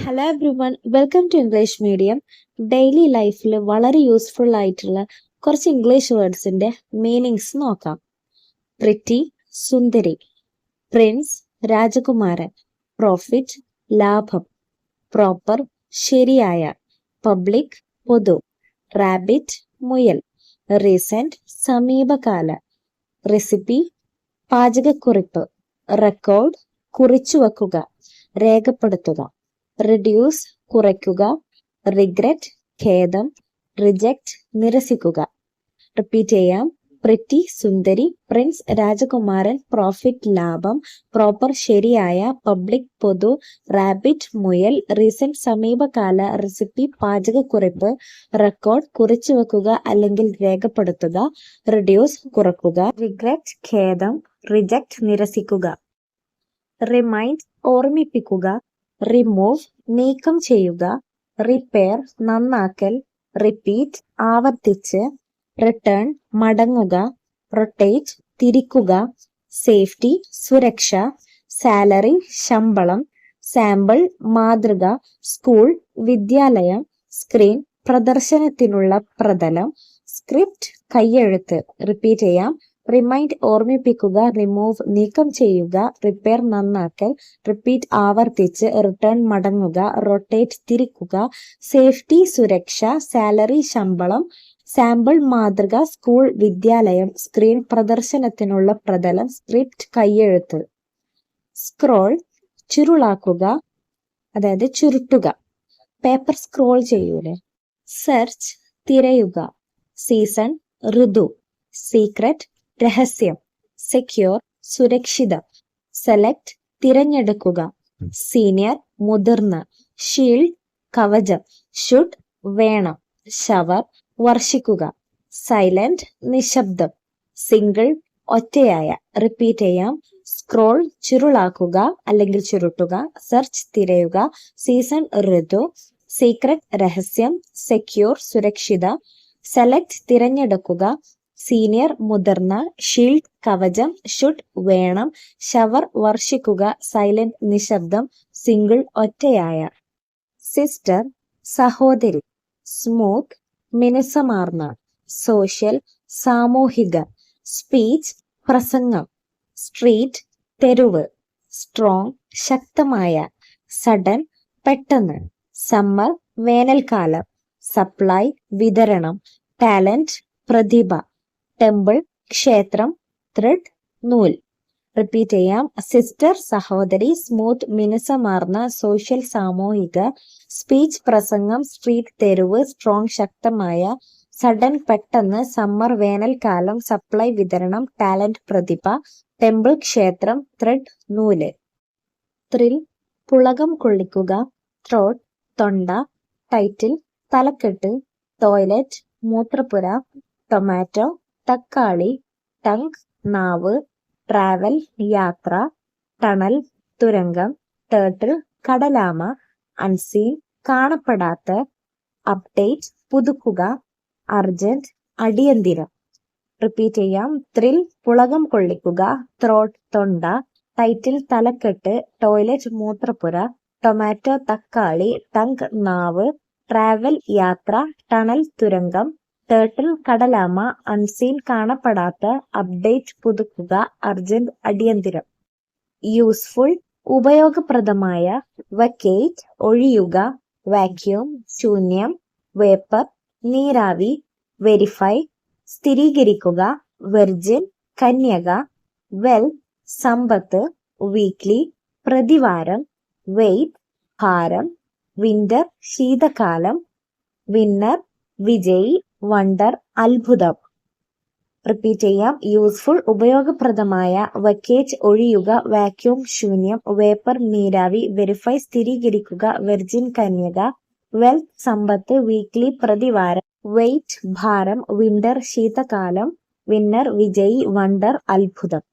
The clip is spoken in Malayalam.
Hello everyone, welcome to English medium. Daily ലൈഫിൽ വളരെ യൂസ്ഫുൾ ആയിട്ടുള്ള കുറച്ച് ഇംഗ്ലീഷ് വേർഡ്സിന്റെ മീനിങ്സ് നോക്കാം. പ്രിറ്റി സുന്ദരി, പ്രിൻസ് രാജകുമാരൻ, പ്രോഫിറ്റ് ലാഭം, പ്രോപ്പർ ശരിയായ, പബ്ലിക് പൊതു, റാബിറ്റ് മുയൽ, റീസെന്റ് സമീപകാല, റെസിപ്പി പാചകക്കുറിപ്പ്, റെക്കോർഡ് കുറിച്ചുവെക്കുക രേഖപ്പെടുത്തുക, റിഡ്യൂസ് കുറയ്ക്കുക, റിഗ്രറ്റ് ഖേദം, റിജക്റ്റ് നിരസിക്കുക. റിപ്പീറ്റ് ചെയ്യാം. പ്രിറ്റി സുന്ദരി, പ്രിൻസ് രാജകുമാരൻ, പ്രോഫിറ്റ് ലാഭം, പ്രോപ്പർ ശരിയായ, പബ്ലിക് പൊതു, റാബിറ്റ് മുയൽ, റീസെന്റ് സമീപകാല, റെസിപ്പി പാചകക്കുറിപ്പ്, റെക്കോർഡ് കുറിച്ചുവെക്കുക അല്ലെങ്കിൽ രേഖപ്പെടുത്തുക, റിഡ്യൂസ് കുറയ്ക്കുക, റിഗ്രറ്റ് ഖേദം, റിജക്റ്റ് നിരസിക്കുക. റിമൈൻഡ് ഓർമ്മിപ്പിക്കുക, റിമൂവ് നീക്കം ചെയ്യുക, റിപ്പയർ നന്നാക്കൽ, റിപ്പീറ്റ് ആവർത്തിച്ച്, റിട്ടേൺ മടങ്ങുക, റൊട്ടേറ്റ് തിരിക്കുക, സേഫ്റ്റി സുരക്ഷ, സാലറി ശമ്പളം, സാമ്പിൾ മാതൃക, സ്കൂൾ വിദ്യാലയം, സ്ക്രീൻ പ്രദർശനത്തിനുള്ള പ്രതലം, സ്ക്രിപ്റ്റ് കയ്യെഴുത്ത്. റിപ്പീറ്റ് ചെയ്യാം. റിമൈൻഡ് ഓർമ്മിപ്പിക്കുക, റിമൂവ് നീക്കം ചെയ്യുക, റിപ്പയർ നന്നാക്കൽ, റിപ്പീറ്റ് ആവർത്തിച്ച്, റിട്ടേൺ മടങ്ങുക, റൊട്ടേറ്റ് തിരിക്കുക, സേഫ്റ്റി സുരക്ഷ, സാലറി ശമ്പളം, സാമ്പിൾ മാതൃക, സ്കൂൾ വിദ്യാലയം, സ്ക്രീൻ പ്രദർശനത്തിനുള്ള പ്രതലം, സ്ക്രിപ്റ്റ് കയ്യെഴുത്ത്. സ്ക്രോൾ ചുരുളാക്കുക, അതായത് ചുരുട്ടുക, പേപ്പർ സ്ക്രോൾ ചെയ്യൂലേ. സെർച്ച് തിരയുക, സീസൺ ഋതു, സീക്രട്ട് രഹസ്യം, സെക്യൂർ സുരക്ഷിതം, സെലക്ട് തിരഞ്ഞെടുക്കുക, സീനിയർ മുതിർന്ന, ഷീൽഡ് കവചം, ഷുഡ് വേണം, ഷവർ വർഷിക്കുക, സൈലന്റ് നിശബ്ദം, സിംഗിൾ ഒറ്റയായ. റിപ്പീറ്റ് ചെയ്യാം. സ്ക്രോൾ ചുരുളാക്കുക അല്ലെങ്കിൽ ചുരുട്ടുക, സെർച്ച് തിരയുക, സീസൺ ഋതു, സീക്രട്ട് രഹസ്യം, സെക്യൂർ സുരക്ഷിത, സെലക്ട് തിരഞ്ഞെടുക്കുക, സീനിയർ മുതിർന്ന, ഷീൽഡ് കവചം, ഷുഡ് വേണം, ഷവർ വർഷിക്കുക, സൈലന്റ് നിശബ്ദം, സിംഗിൾ ഒറ്റയായ. സിസ്റ്റർ സഹോദരി, സ്മൂത്ത് മിനുസമാർന്ന, സോഷ്യൽ സാമൂഹിക, സ്പീച്ച് പ്രസംഗം, സ്ട്രീറ്റ് തെരുവ്, സ്ട്രോങ് ശക്തമായ, സഡൻ പെട്ടെന്ന്, സമ്മർ വേനൽക്കാലം, സപ്ലൈ വിതരണം, ടാലന്റ് പ്രതിഭ, ടെമ്പിൾ ക്ഷേത്രം, ത്രെഡ് നൂൽ. റിപ്പീറ്റ് ചെയ്യാം. സിസ്റ്റർ സഹോദരി, സ്മൂത്ത് മിനുസമാർന്ന, സോഷ്യൽ സാമൂഹിക, സ്പീച്ച് പ്രസംഗം, സ്ട്രീറ്റ് തെരുവ്, സ്ട്രോങ് ശക്തമായ, സഡൻ പെട്ടെന്ന്, സമ്മർ വേനൽക്കാലം, സപ്ലൈ വിതരണം, ടാലന്റ് പ്രതിഭ, ടെമ്പിൾ ക്ഷേത്രം, ത്രെഡ് നൂല്. ത്രിൽ പുളകം കൊള്ളിക്കുക, ത്രോട്ട് തൊണ്ട, ടൈറ്റിൽ തലക്കെട്ട്, ടോയ്ലറ്റ് മൂത്രപ്പുര, ടൊമാറ്റോ തക്കാളി, ടങ് നാവ്, ട്രാവൽ യാത്ര, ടണൽ തുരങ്കം, ടേർട്ടിൽ കടലാമ, അൺസീൻ കാണപ്പെടാത്ത, അപ്ഡേറ്റ് പുതുക്കുക, അർജന്റ് അടിയന്തിരം. റിപ്പീറ്റ് ചെയ്യാം. ത്രിൽ പുളകം കൊള്ളിക്കുക, ത്രോട്ട് തൊണ്ട, ടൈറ്റിൽ തലക്കെട്ട്, ടോയ്ലറ്റ് മൂത്രപ്പുര, ടൊമാറ്റോ തക്കാളി, ടങ് നാവ്, ട്രാവൽ യാത്ര, ടണൽ തുരങ്കം, ടേർട്ടിൽ കടലാമ, അൺസീൻ കാണപ്പെടാത്ത, അപ്ഡേറ്റ് പുതുക്കുക, അർജന്റ് അടിയന്തിരം. യൂസ്ഫുൾ ഉപയോഗപ്രദമായ, വക്കേറ്റ് ഒഴിയുക, വാക്യൂം ശൂന്യം, വേപ്പർ നീരാവി, വെരിഫൈ സ്ഥിരീകരിക്കുക, വെർജിൻ കന്യക, വെൽ സമ്പത്ത്, വീക്ക്ലി പ്രതിവാരം, വെയ്റ്റ് ഭാരം, വിന്റർ ശീതകാലം, വിന്നർ വിജയി, വണ്ടർ അത്ഭുതം. റിപ്പീറ്റ് ചെയ്യാം. യൂസ്ഫുൾ ഉപയോഗപ്രദമായ, വക്കേറ്റ് ഒഴിയുക, വാക്യൂം ശൂന്യം, വേപ്പർ നീരാവി, വെരിഫൈ സ്ഥിരീകരിക്കുക, വെർജിൻ കന്യക, വെൽത്ത് സമ്പത്ത്, വീക്ക്ലി പ്രതിവാരം, വെയ്റ്റ് ഭാരം, വിന്റർ ശീതകാലം, വിന്നർ വിജയി, വണ്ടർ അത്ഭുതം.